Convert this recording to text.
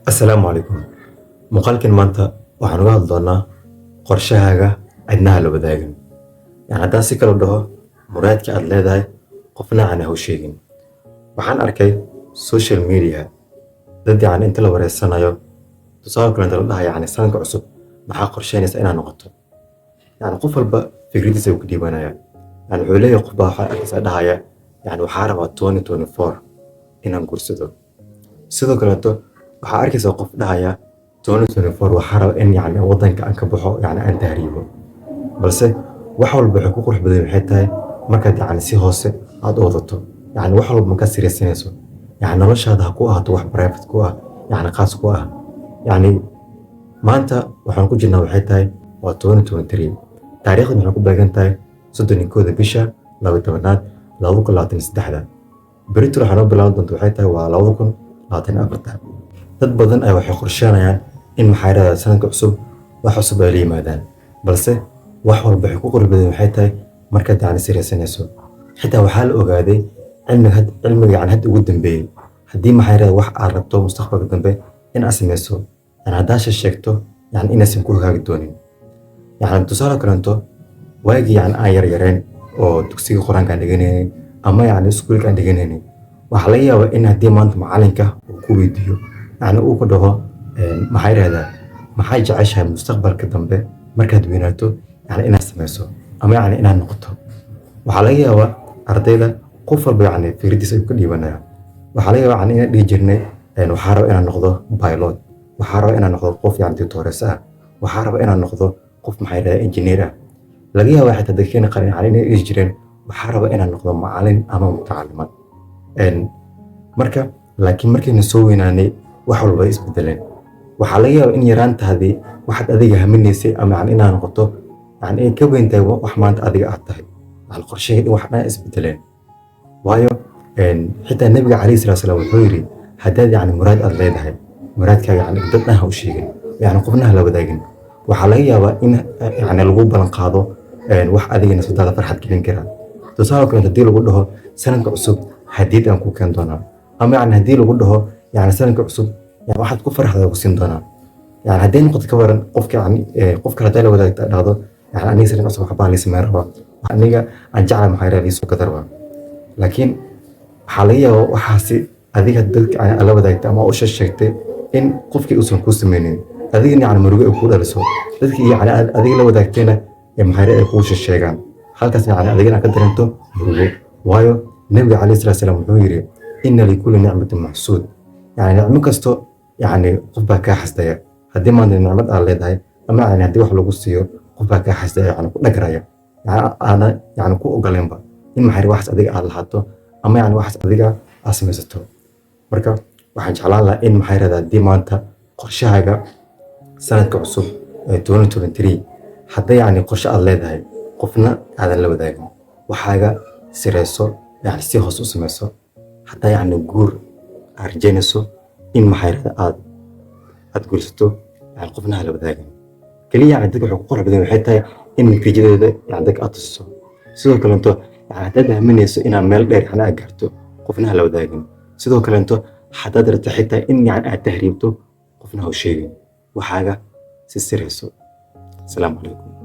Assalaamu calaykum. Muuqaalkan maanta waxaan uga hadli doonaa qorshahaaga cidnaha la wadaagin. Haddaan si kale u dhaho, muraadka aad leedahay qofna aan ha u sheegin. Waxaan arkay social media dad inta la wareysanayo tusaale kale la dhahay sanadka cusub maxaa qorsheynaysa inaad noqoto. Qof walba fikradiisa uu ka dhiibanaya. Wuxuu leeyahay qof baa waxaa arkaysa dhahaya waxaa rabaa 2024 inaan guursado. Sidoo kale waxaa arkaysa qof dhahaya 2024 waxaa rabaa in wadanka aan ka baxo aan tahriibo. Balse wax walba wuxuu ku qurux badan waxay tahay markaad si hoose aad u wadato. Wax walba marka siraysanayso. Noloshaada ha ku ahaato wax private ku ah, qaas ku ah. Maanta waxaan ku jirnaa waxay tahay waa 2023. Taariikhdan waxay ku beegan tahay 31 bisha 12aad 2023. Berito waxaan u bilaaban doontaa waxay tahay waa 2024. dad badan ay waxay qorsheynayaan in maxayrada sanadka cusub wax cusub ay la yimaadaan. Balse wax walba wuxuu ku qurux badan waxay tahay markaad siraysanayso. Xitaa waxaa la ogaaday cilmiga hadda ugu dambeeyay haddii maxayrada wax aad rabto mustaqbalka dambe in aad samayso haddaad sheegto inaysan ku hagaagi doonin. Tusaale kaleeto waagii aan yaryareen oo dugsiga quraanka aan dhiganaynay ama iskuulka aan dhiganaynay waxaa laga yaabaa in haddii maanta macalinka uu ku weydiiyo uu ku dhaho maxay jeceshahay mustaqbalka dambe markaad weynaato inaad samayso ama inaad noqoto. Waxaa laga yaabaa ardayda qof walba fikradiisa uu ka dhiibanaya. Waxaa laga yaabaa inaan dhihi jirnay waxaa rabaa inaan noqdo pilot, waxaa rabaa inaan noqdo qof tutorees ah, waxaa rabaa inaan noqdo qof engineer ah. Laga yaabaa xitaa dadkeena qaar inay dhihi jireen waxaa rabaa inaan noqdo macalin ama mutacallimad. Laakiin markayna soo weynaanay wax walba ay isbedeleen. Waxaa laga yaabaa in yaraantaadii waxaad adiga haminaysay ama inaad noqoto ay ka weyn tahay wax maanta adiga aad tahay. Qorsheheedii wax dhan isbedeleen. Waayo xitaa Nabiga Calayhi Salaatu Wasalaam wuxuu yiri haddaad muraad aad leedahay muraadkaaga dad dhan ha u sheegin. Qofna ha la wadaagin. Waxaa laga yaabaa in lagu ballan qaado wax adiga nafsadaada farxad gelin kara. Tusaale kale haddii lagu dhaho sanadka cusub hadiyad aan ku keen doonaa ama haddii lagu dhaho sanadka cusub waxaad ku farxada ku siin doonaa. Haddii noqoto ka waran qofka haddii la wadaagto dhahdo aniga sanadka cusub waxbaa la sameyn rabaa aniga aan jeclahay maxaa la soo gadar rabaa. Laakiin waxaa laga yaabaa waxaasi adiga dadka la wadaagto ama u sheegtay in qofkii uusan ku sameynin adiga murugo ay ku dhaliso dadkii adiga la wadaagtayna maxay ku sheegaan halkaas adiga ka dareento murugo. waayo Nabiga Calayhi Salaatu Wasalaam wuxuu yiri inna likulli ni'matin mahsuud. Nicmo kasto qof baa ka xasdaya. Haddii maanta nicmad aad leedahay ama haddii wax lagu siiyo qof baa ka xasdaya ku dhagraya. Ana ku ogoleynba in wax adiga aad lahaato ama wax adiga aad samaysato. Marka waxaan jeclaan lahaa in haddii maanta qorshahaaga sanadka cusub 2023 hadday qorshe aad leedahay qofna aadan la wadaagin waxaaga sirayso si hoos u samayso. Haddaa guur aad rajaynayso in aad guursato qofna ha la wadaagin. Kaliya dadka wuxuu ku qurux badan waxay tahay in natiijadeeda dadka aad tusiso. Sidoo kale haddaad aaminayso inaad meel dheer aad gaarto qofna ha la wadaagin. Sidoo kale haddaad rabto xitaa in aad tahriibto qofna ha u sheegin. Waxaaga si sirayso. Assalaamu calaykum.